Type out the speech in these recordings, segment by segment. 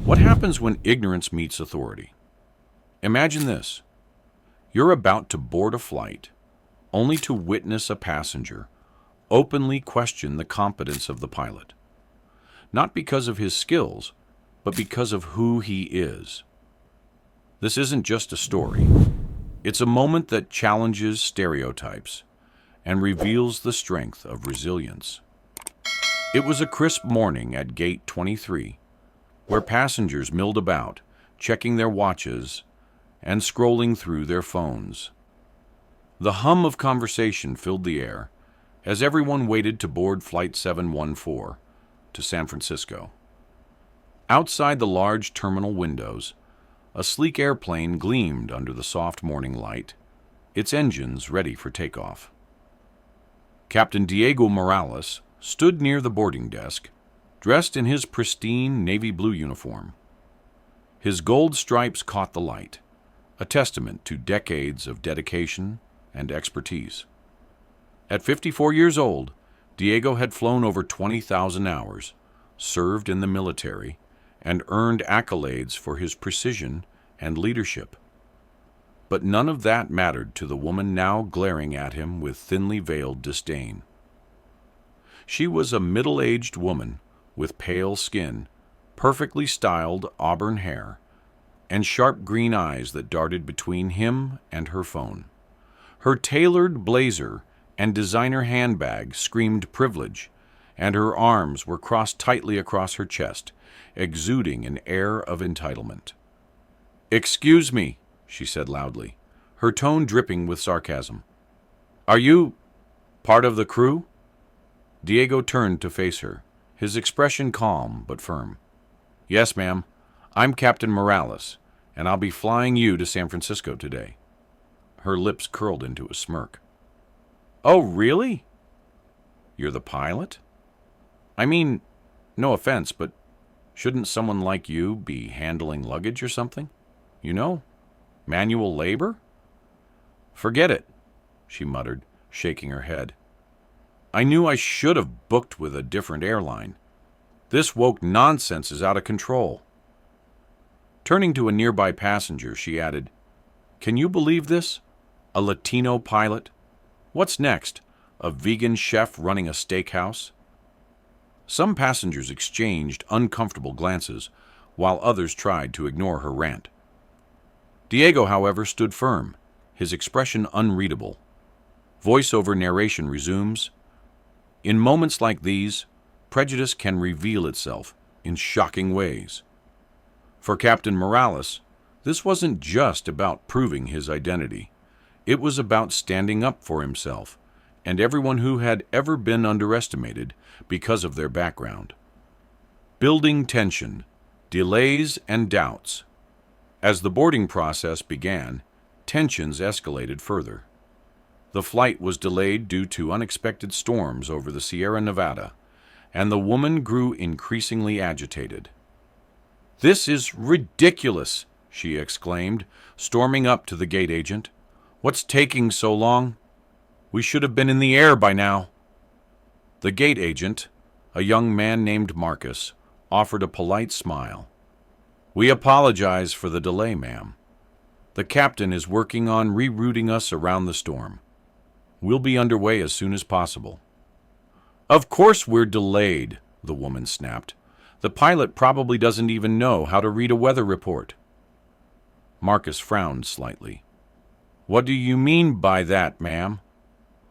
What happens when ignorance meets authority? Imagine this. You're about to board a flight, only to witness a passenger openly question the competence of the pilot. Not because of his skills, but because of who he is. This isn't just a story. It's a moment that challenges stereotypes and reveals the strength of resilience. It was a crisp morning at Gate 23, where passengers milled about, checking their watches and scrolling through their phones. The hum of conversation filled the air as everyone waited to board Flight 714 to San Francisco. Outside the large terminal windows, a sleek airplane gleamed under the soft morning light, its engines ready for takeoff. Captain Diego Morales stood near the boarding desk, dressed in his pristine navy blue uniform. His gold stripes caught the light, a testament to decades of dedication and expertise. At 54 years old, Diego had flown over 20,000 hours, served in the military, and earned accolades for his precision and leadership. But none of that mattered to the woman now glaring at him with thinly veiled disdain. She was a middle-aged woman with pale skin, perfectly styled auburn hair, and sharp green eyes that darted between him and her phone. Her tailored blazer and designer handbag screamed privilege, and her arms were crossed tightly across her chest, exuding an air of entitlement. "Excuse me," she said loudly, her tone dripping with sarcasm. "Are you part of the crew?" Diego turned to face her, his expression calm but firm. "Yes, ma'am. I'm Captain Morales, and I'll be flying you to San Francisco today." Her lips curled into a smirk. "Oh, really? You're the pilot? I mean, no offense, but shouldn't someone like you be handling luggage or something? You know, manual labor?" "Forget it," she muttered, shaking her head. "I knew I should have booked with a different airline. This woke nonsense is out of control." Turning to a nearby passenger, she added, "Can you believe this? A Latino pilot? What's next? A vegan chef running a steakhouse?" Some passengers exchanged uncomfortable glances, while others tried to ignore her rant. Diego, however, stood firm, his expression unreadable. Voice-over narration resumes. In moments like these, prejudice can reveal itself in shocking ways. For Captain Morales, this wasn't just about proving his identity. It was about standing up for himself and everyone who had ever been underestimated because of their background. Building tension, delays, and doubts. As the boarding process began, tensions escalated further. The flight was delayed due to unexpected storms over the Sierra Nevada, and the woman grew increasingly agitated. "This is ridiculous," she exclaimed, storming up to the gate agent. "What's taking so long? We should have been in the air by now." The gate agent, a young man named Marcus, offered a polite smile. "We apologize for the delay, ma'am. The captain is working on rerouting us around the storm. We'll be underway as soon as possible." "Of course we're delayed," the woman snapped. "The pilot probably doesn't even know how to read a weather report." Marcus frowned slightly. "What do you mean by that, ma'am?"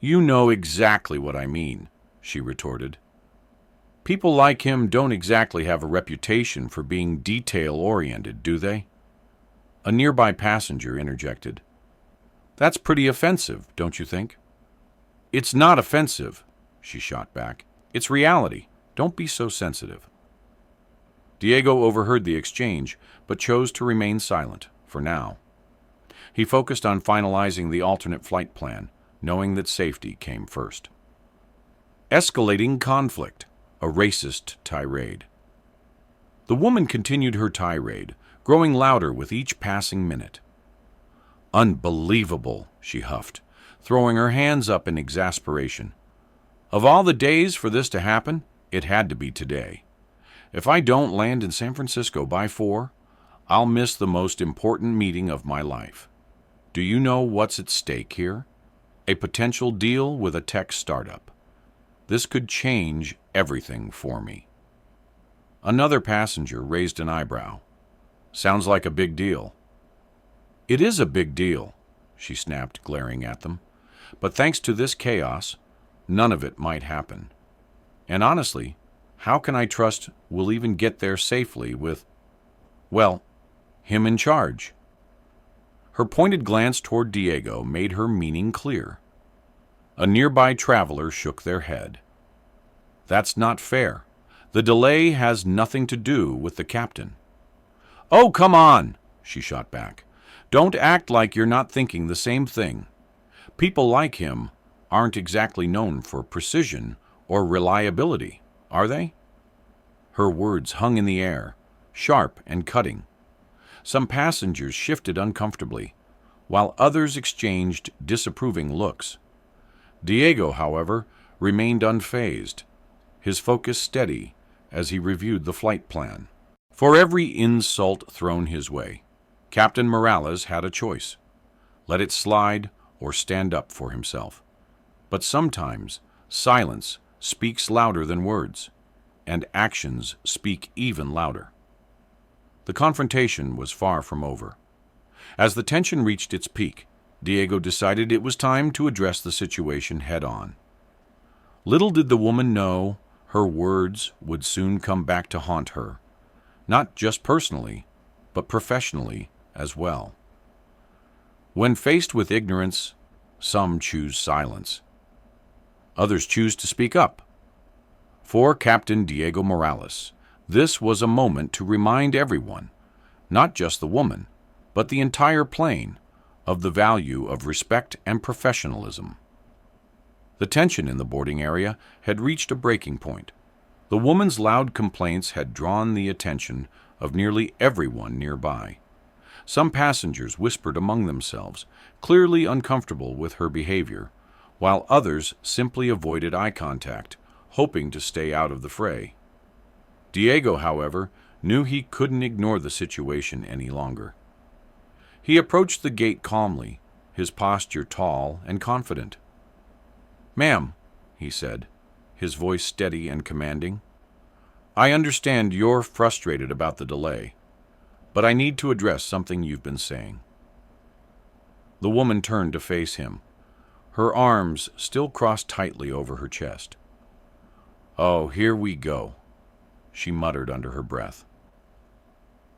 "You know exactly what I mean," she retorted. "People like him don't exactly have a reputation for being detail-oriented, do they?" A nearby passenger interjected. "That's pretty offensive, don't you think?" "It's not offensive," she shot back. "It's reality. Don't be so sensitive." Diego overheard the exchange, but chose to remain silent, for now. He focused on finalizing the alternate flight plan, knowing that safety came first. Escalating conflict, a racist tirade. The woman continued her tirade, growing louder with each passing minute. "Unbelievable," she huffed, throwing her hands up in exasperation. "Of all the days for this to happen, it had to be today. If I don't land in San Francisco by 4, I'll miss the most important meeting of my life. Do you know what's at stake here? A potential deal with a tech startup. This could change everything for me." Another passenger raised an eyebrow. "Sounds like a big deal." "It is a big deal," she snapped, glaring at them. "But thanks to this chaos, none of it might happen. And honestly, how can I trust we'll even get there safely with, well, him in charge?" Her pointed glance toward Diego made her meaning clear. A nearby traveler shook their head. "That's not fair. The delay has nothing to do with the captain." "Oh, come on," she shot back. "Don't act like you're not thinking the same thing. People like him aren't exactly known for precision or reliability, are they?" Her words hung in the air, sharp and cutting. Some passengers shifted uncomfortably, while others exchanged disapproving looks. Diego, however, remained unfazed, his focus steady as he reviewed the flight plan. For every insult thrown his way, Captain Morales had a choice: let it slide or stand up for himself. But sometimes silence speaks louder than words, and actions speak even louder. The confrontation was far from over. As the tension reached its peak, Diego decided it was time to address the situation head-on. Little did the woman know her words would soon come back to haunt her, not just personally, but professionally as well. When faced with ignorance, some choose silence. Others choose to speak up. For Captain Diego Morales, this was a moment to remind everyone, not just the woman, but the entire plane, of the value of respect and professionalism. The tension in the boarding area had reached a breaking point. The woman's loud complaints had drawn the attention of nearly everyone nearby. Some passengers whispered among themselves, clearly uncomfortable with her behavior, while others simply avoided eye contact, hoping to stay out of the fray. Diego, however, knew he couldn't ignore the situation any longer. He approached the gate calmly, his posture tall and confident. "Ma'am," he said, his voice steady and commanding, "I understand you're frustrated about the delay, but I need to address something you've been saying." The woman turned to face him, her arms still crossed tightly over her chest. "Oh, here we go," she muttered under her breath.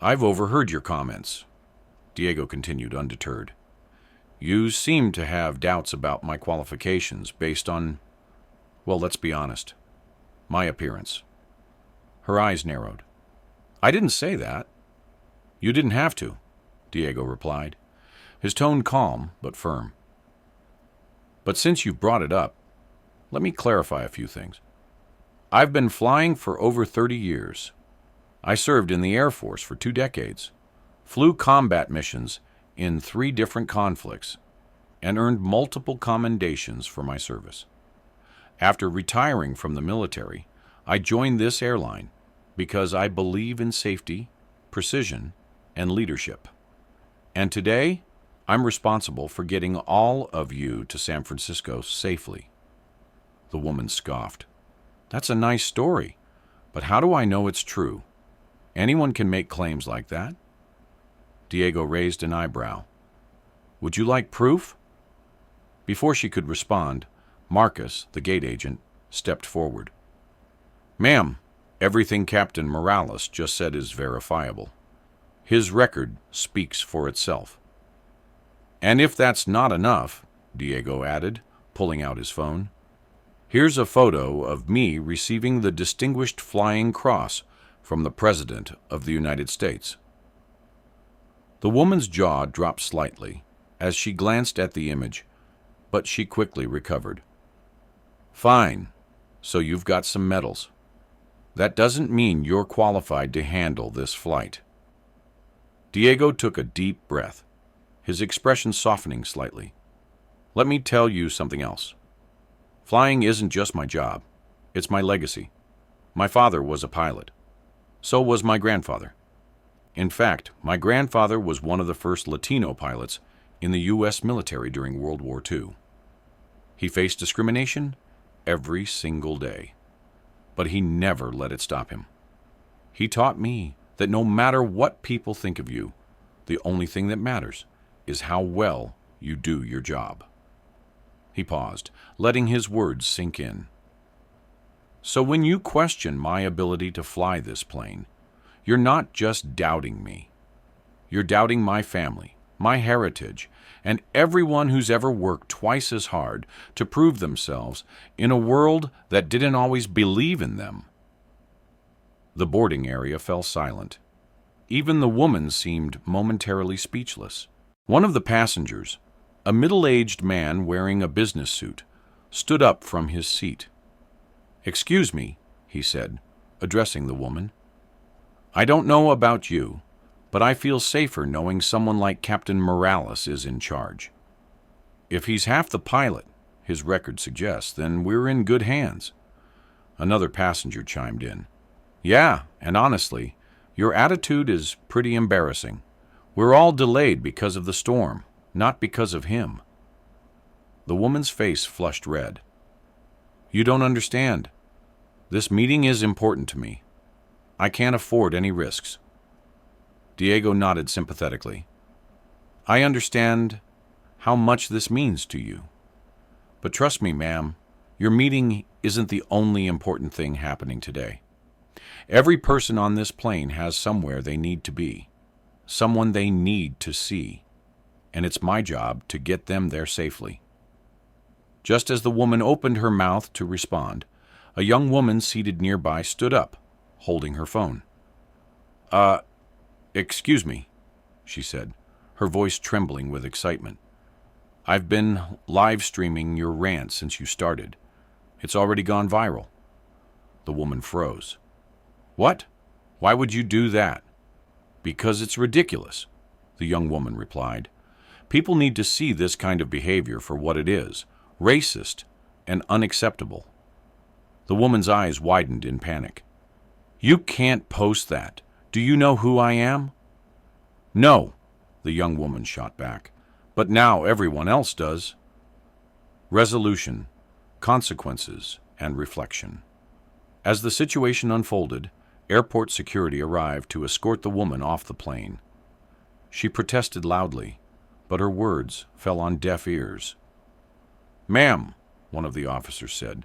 "I've overheard your comments," Diego continued undeterred. "You seem to have doubts about my qualifications based on, well, let's be honest, my appearance." Her eyes narrowed. "I didn't say that." "You didn't have to," Diego replied, his tone calm but firm. "But since you've brought it up, let me clarify a few things. I've been flying for over 30 years. I served in the Air Force for 2 decades, flew combat missions in 3 different conflicts, and earned multiple commendations for my service. After retiring from the military, I joined this airline because I believe in safety, precision, and leadership. And today, I'm responsible for getting all of you to San Francisco safely." The woman scoffed. "That's a nice story, but how do I know it's true? Anyone can make claims like that." Diego raised an eyebrow. "Would you like proof?" Before she could respond, Marcus, the gate agent, stepped forward. "Ma'am, everything Captain Morales just said is verifiable. His record speaks for itself." "And if that's not enough," Diego added, pulling out his phone, "here's a photo of me receiving the Distinguished Flying Cross from the President of the United States." The woman's jaw dropped slightly as she glanced at the image, but she quickly recovered. "Fine, so you've got some medals. That doesn't mean you're qualified to handle this flight." Diego took a deep breath, his expression softening slightly. "Let me tell you something else. Flying isn't just my job, it's my legacy. My father was a pilot. So was my grandfather. In fact, my grandfather was one of the first Latino pilots in the U.S. military during World War II. He faced discrimination every single day, but he never let it stop him. He taught me that no matter what people think of you, the only thing that matters is how well you do your job. He paused, letting his words sink in. So when you question my ability to fly this plane, you're not just doubting me. You're doubting my family, my heritage, and everyone who's ever worked twice as hard to prove themselves in a world that didn't always believe in them. The boarding area fell silent. Even the woman seemed momentarily speechless. One of the passengers, a middle-aged man wearing a business suit, stood up from his seat. "Excuse me," he said, addressing the woman. "I don't know about you, but I feel safer knowing someone like Captain Morales is in charge. If he's half the pilot his record suggests, then we're in good hands." Another passenger chimed in. "Yeah, and honestly, your attitude is pretty embarrassing. We're all delayed because of the storm, not because of him." The woman's face flushed red. "You don't understand. This meeting is important to me. I can't afford any risks." Diego nodded sympathetically. "I understand how much this means to you. But trust me, ma'am, your meeting isn't the only important thing happening today. Every person on this plane has somewhere they need to be, someone they need to see, and it's my job to get them there safely." Just as the woman opened her mouth to respond, a young woman seated nearby stood up, holding her phone. Excuse me," she said, her voice trembling with excitement. "I've been live streaming your rant since you started. It's already gone viral." The woman froze. "What? Why would you do that?" "Because it's ridiculous," the young woman replied. "People need to see this kind of behavior for what it is, racist and unacceptable." The woman's eyes widened in panic. "You can't post that. Do you know who I am?" "No," the young woman shot back, "but now everyone else does." Resolution, consequences, and reflection. As the situation unfolded, airport security arrived to escort the woman off the plane. She protested loudly, but her words fell on deaf ears. "Ma'am," one of the officers said,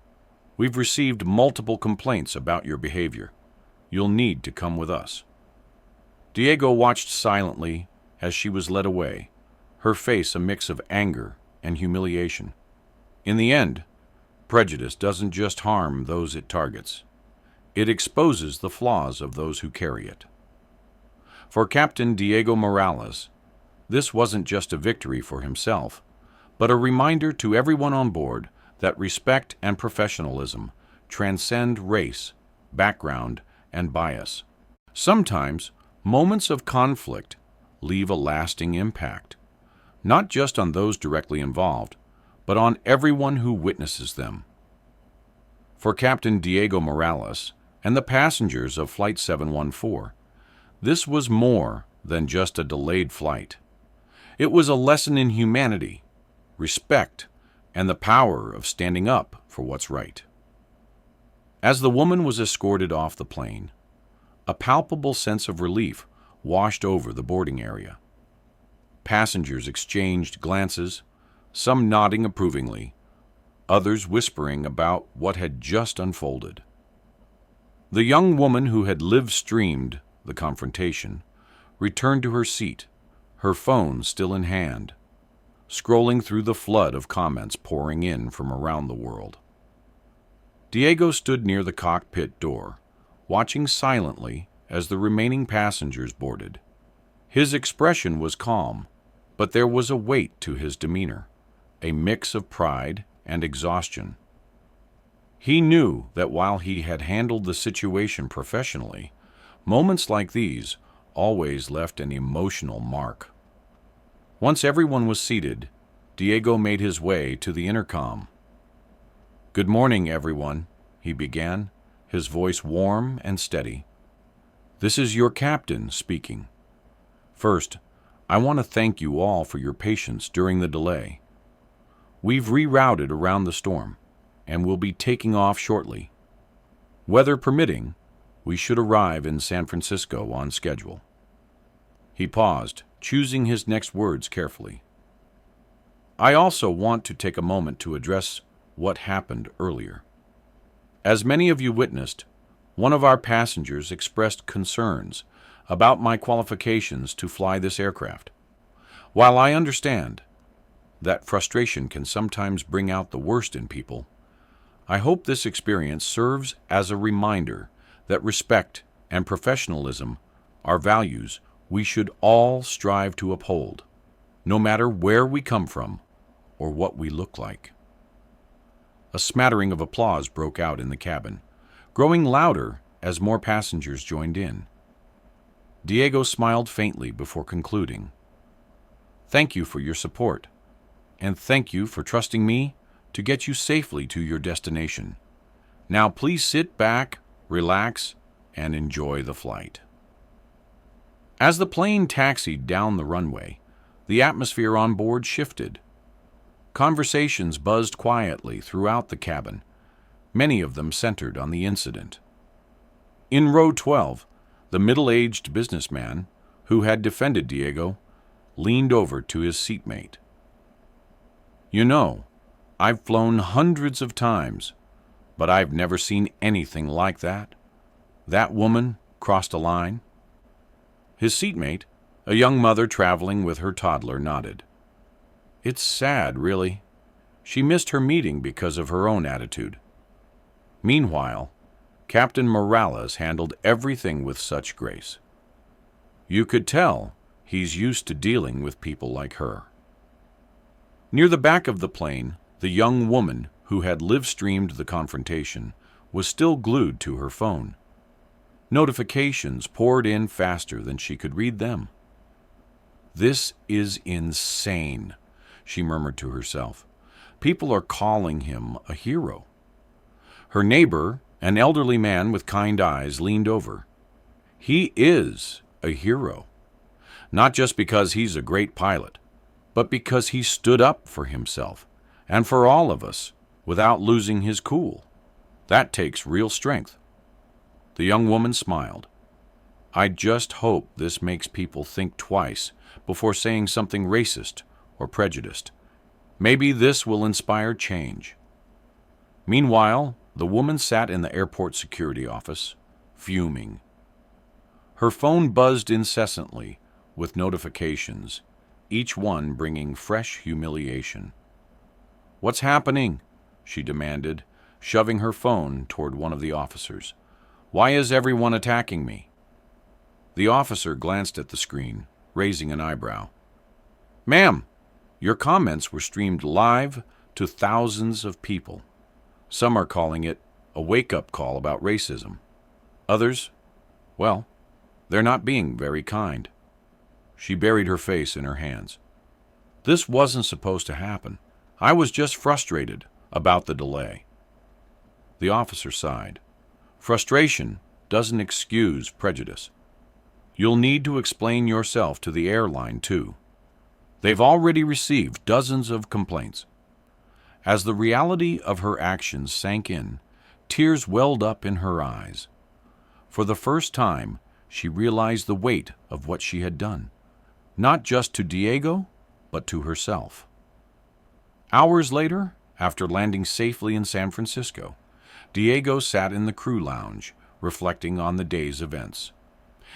"we've received multiple complaints about your behavior. You'll need to come with us." Diego watched silently as she was led away, her face a mix of anger and humiliation. In the end, prejudice doesn't just harm those it targets. It exposes the flaws of those who carry it. For Captain Diego Morales, this wasn't just a victory for himself, but a reminder to everyone on board that respect and professionalism transcend race, background, and bias. Sometimes, moments of conflict leave a lasting impact, not just on those directly involved, but on everyone who witnesses them. For Captain Diego Morales and the passengers of Flight 714, this was more than just a delayed flight. It was a lesson in humanity, respect, and the power of standing up for what's right. As the woman was escorted off the plane, a palpable sense of relief washed over the boarding area. Passengers exchanged glances, some nodding approvingly, others whispering about what had just unfolded. The young woman who had live-streamed the confrontation returned to her seat, her phone still in hand, scrolling through the flood of comments pouring in from around the world. Diego stood near the cockpit door, watching silently as the remaining passengers boarded. His expression was calm, but there was a weight to his demeanor, a mix of pride and exhaustion. He knew that while he had handled the situation professionally, moments like these always left an emotional mark. Once everyone was seated, Diego made his way to the intercom. "Good morning, everyone," he began, his voice warm and steady. This is your captain speaking. First, I want to thank you all for your patience during the delay. We've rerouted around the storm, and will be taking off shortly. Weather permitting, we should arrive in San Francisco on schedule." He paused, choosing his next words carefully. "I also want to take a moment to address what happened earlier. As many of you witnessed, one of our passengers expressed concerns about my qualifications to fly this aircraft. While I understand that frustration can sometimes bring out the worst in people, I hope this experience serves as a reminder that respect and professionalism are values we should all strive to uphold, no matter where we come from or what we look like." A smattering of applause broke out in the cabin, growing louder as more passengers joined in. Diego smiled faintly before concluding, "Thank you for your support, and thank you for trusting me to get you safely to your destination. Now please sit back, relax, and enjoy the flight." As the plane taxied down the runway, the atmosphere on board shifted. Conversations buzzed quietly throughout the cabin, many of them centered on the incident. In row 12, the middle-aged businessman who had defended Diego leaned over to his seatmate. "You know, I've flown hundreds of times, but I've never seen anything like that. That woman crossed a line." His seatmate, a young mother traveling with her toddler, nodded. "It's sad, really. She missed her meeting because of her own attitude." Meanwhile, Captain Morales handled everything with such grace. You could tell he's used to dealing with people like her. Near the back of the plane, the young woman who had live-streamed the confrontation was still glued to her phone. Notifications poured in faster than she could read them. "This is insane," she murmured to herself. "People are calling him a hero." Her neighbor, an elderly man with kind eyes, leaned over. "He is a hero. Not just because he's a great pilot, but because he stood up for himself and for all of us without losing his cool. That takes real strength." The young woman smiled. "I just hope this makes people think twice before saying something racist or prejudiced. Maybe this will inspire change." Meanwhile, the woman sat in the airport security office, fuming. Her phone buzzed incessantly with notifications, each one bringing fresh humiliation. "What's happening?" she demanded, shoving her phone toward one of the officers. "Why is everyone attacking me?" The officer glanced at the screen, raising an eyebrow. "Ma'am, your comments were streamed live to thousands of people. Some are calling it a wake-up call about racism. Others, well, they're not being very kind." She buried her face in her hands. "This wasn't supposed to happen. I was just frustrated about the delay." The officer sighed. "Frustration doesn't excuse prejudice. You'll need to explain yourself to the airline, too. They've already received dozens of complaints." As the reality of her actions sank in, tears welled up in her eyes. For the first time, she realized the weight of what she had done, not just to Diego, but to herself. Hours later, after landing safely in San Francisco, Diego sat in the crew lounge, reflecting on the day's events.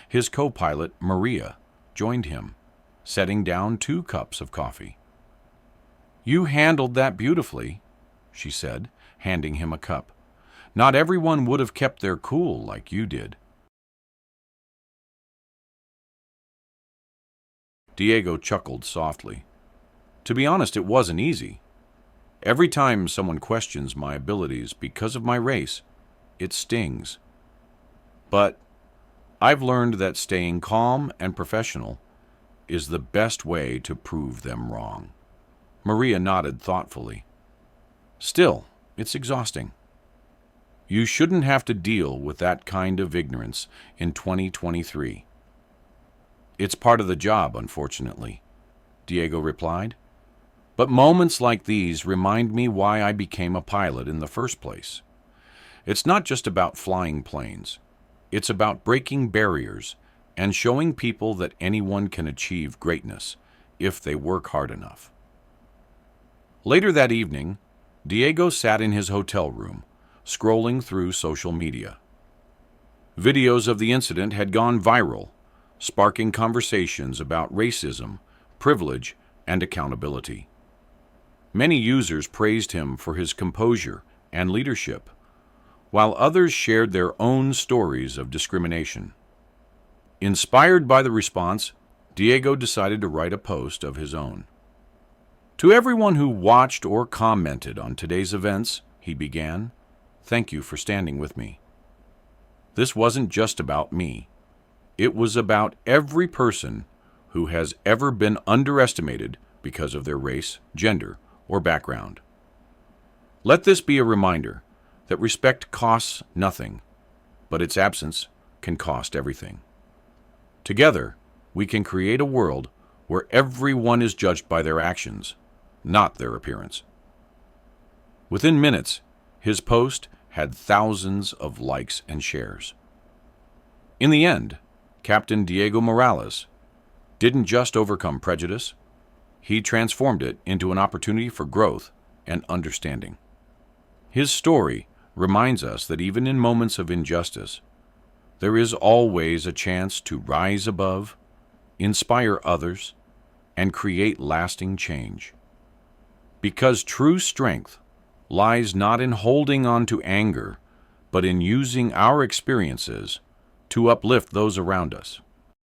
His co-pilot, Maria, joined him, setting down 2 cups of coffee. "You handled that beautifully," she said, handing him a cup. "Not everyone would have kept their cool like you did." Diego chuckled softly. "To be honest, it wasn't easy. Every time someone questions my abilities because of my race, it stings. But I've learned that staying calm and professional is the best way to prove them wrong." Maria nodded thoughtfully. "Still, it's exhausting." You shouldn't have to deal with that kind of ignorance in 2023. It's part of the job, unfortunately, Diego replied. But moments like these remind me why I became a pilot in the first place. It's not just about flying planes. It's about breaking barriers and showing people that anyone can achieve greatness if they work hard enough. Later that evening, Diego sat in his hotel room, scrolling through social media. Videos of the incident had gone viral, sparking conversations about racism, privilege, and accountability. Many users praised him for his composure and leadership, while others shared their own stories of discrimination. Inspired by the response, Diego decided to write a post of his own. To everyone who watched or commented on today's events, he began, thank you for standing with me. This wasn't just about me. It was about every person who has ever been underestimated because of their race, gender, or background. Let this be a reminder that respect costs nothing, but its absence can cost everything. Together, we can create a world where everyone is judged by their actions, not their appearance. Within minutes, his post had thousands of likes and shares. In the end, Captain Diego Morales didn't just overcome prejudice, he transformed it into an opportunity for growth and understanding. His story reminds us that even in moments of injustice, there is always a chance to rise above, inspire others, and create lasting change. Because true strength lies not in holding on to anger, but in using our experiences to uplift those around us.